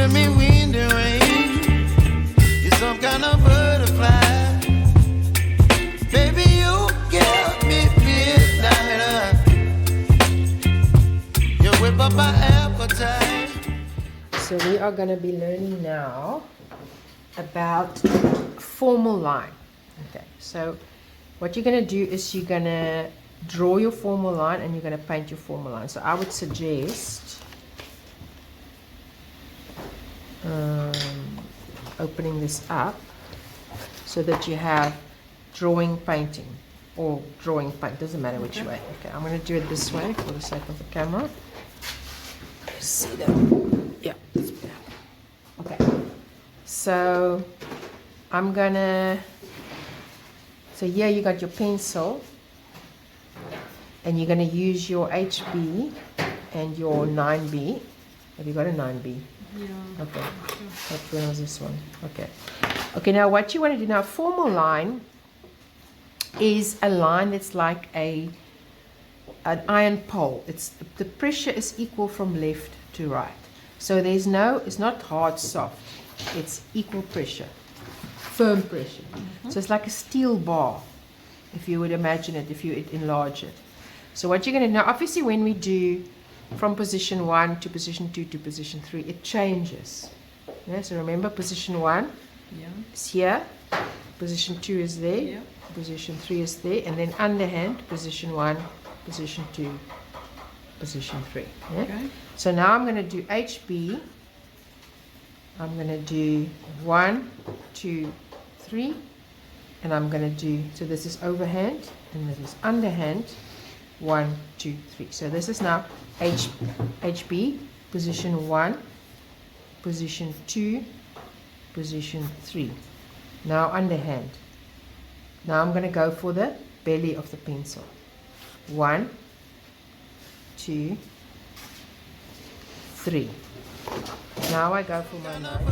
giving me wind and rain. You're some kind of butterfly. Baby, you give me midnight. You whip up my appetite. So we are going to be learning now about formal line. Okay, so what you're going to do is you're going to draw your formal line and you're going to paint your formal line. So I would suggest opening this up so that you have drawing painting or drawing paint, doesn't matter which way. Okay, I'm going to do it this way for the sake of the camera. See that? Yeah, that's better. Okay, so I'm gonna, so here you got your pencil and you're gonna use your HB and your 9B. Have you got a 9B? Yeah. Okay, which one was this one? Okay. Okay, now what you want to do now, formal line is a line that's like an iron pole. It's the pressure is equal from left to right. So there's no, it's not hard, soft. It's equal pressure, firm pressure. So it's like a steel bar, if you would imagine it, if you enlarge it. So what you're going to, now obviously when we do from position 1 to position 2 to position 3, it changes. Yeah, so remember position 1 is here, position 2 is there, position 3 is there, and then underhand, position 1, position 2, position 3. Yeah? Okay. So now I'm going to do HB. I'm going to do 1, 2, 3, and I'm going to do, so this is overhand and this is underhand, 1, 2, 3. So this is now HB, position 1, position 2, position 3. Now underhand. Now I'm going to go for the belly of the pencil. 1, 2, 3. Now I go for my knife.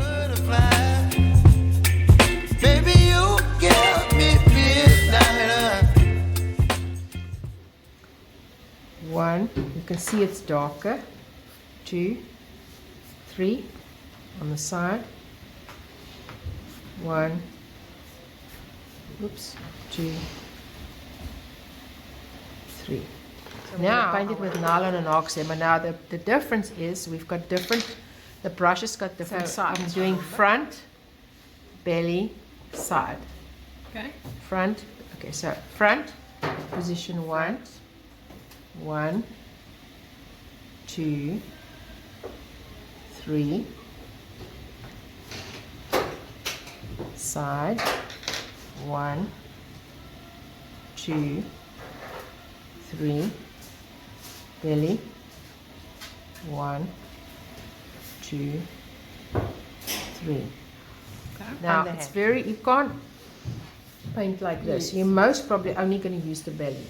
Baby, you give me midnight. 1, you can see it's darker. 2, 3 on the side. 1, oops, 2, 3. So now paint it with nylon and Hog Hair, but now the difference is we've got different, the brush has got different sides. I'm doing front, belly, side. Okay. Front, okay, so front, position 1, 1, 2, 3, side, 1, 2, 3, belly, 1, 2, 3. Okay. Now it's very, you can't paint like this. You're most probably only going to use the belly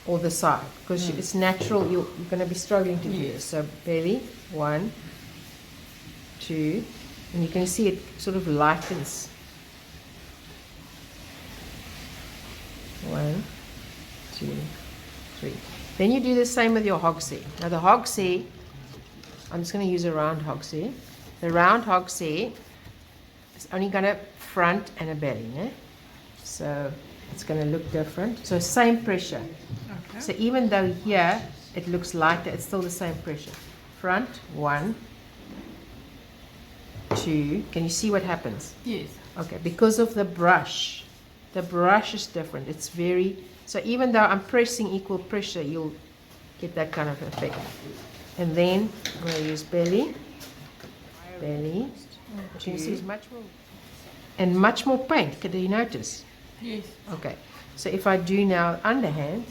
or the side because it's natural. You're going to be struggling to do this. So belly, 1, 2, and you can see it sort of lightens. 1, 2, 3. Then you do the same with your Hog Hair. Now the Hog Hair, I'm just going to use a round Hog Hair. The round Hog Hair is only going to front and a belly, né? So it's going to look different. So same pressure. Okay. So even though here it looks lighter, it's still the same pressure. Front, 1, 2. Can you see what happens? Yes. Okay, because of the brush. The brush is different. It's very, so even though I'm pressing equal pressure, you'll get that kind of effect. And then I'm going to use belly. Belly. Which you see is much more, and much more paint. Can you notice? Yes. Okay, so if I do now underhand,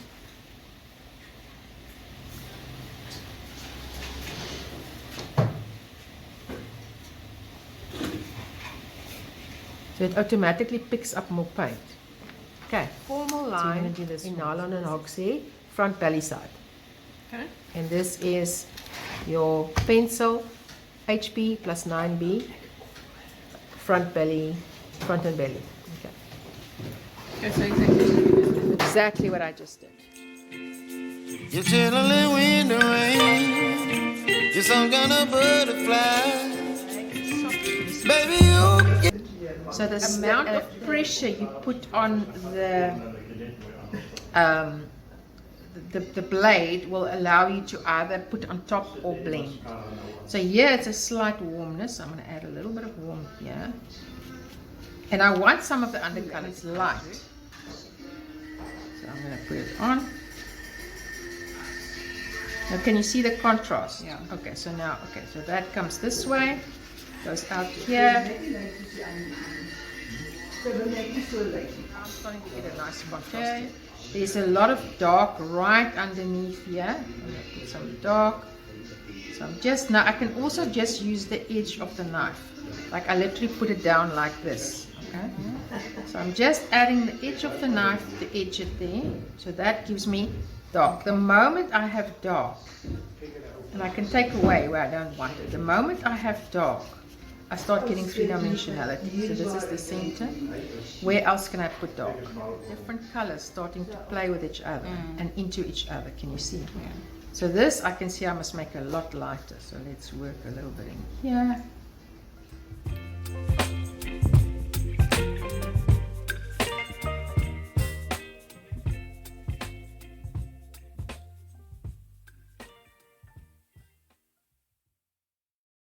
so it automatically picks up more paint. Okay, formal line. So we're going to do this in nylon and Hog Hair, front belly side. Okay. And this is your pencil, HB plus 9B, front belly, front and belly. Okay. Okay, so exactly. Exactly what I just did. You're chilling in the rain. You're some kind of butterfly. So the amount of pressure you put on the blade will allow you to either put on top or blend. So here it's a slight warmness. I'm going to add a little bit of warmth here. And I want some of the undercolors light. So I'm going to put it on. Now can you see the contrast? Yeah. Okay, so now, okay, so that comes this way, goes out here. I'm starting to get a nice contrast. There's a lot of dark right underneath here. I'm going to put some dark. So I'm just, now I can also just use the edge of the knife. Like I literally put it down like this. Okay? So I'm just adding the edge of the knife to edge it there. So that gives me dark. The moment I have dark, and I can take away where I don't want it. The moment I have dark, I start getting three-dimensionality. So this is the center. Where else can I put dark? Different colors starting to play with each other and into each other. Can you see? Yeah. So this, I can see I must make a lot lighter. So let's work a little bit in here.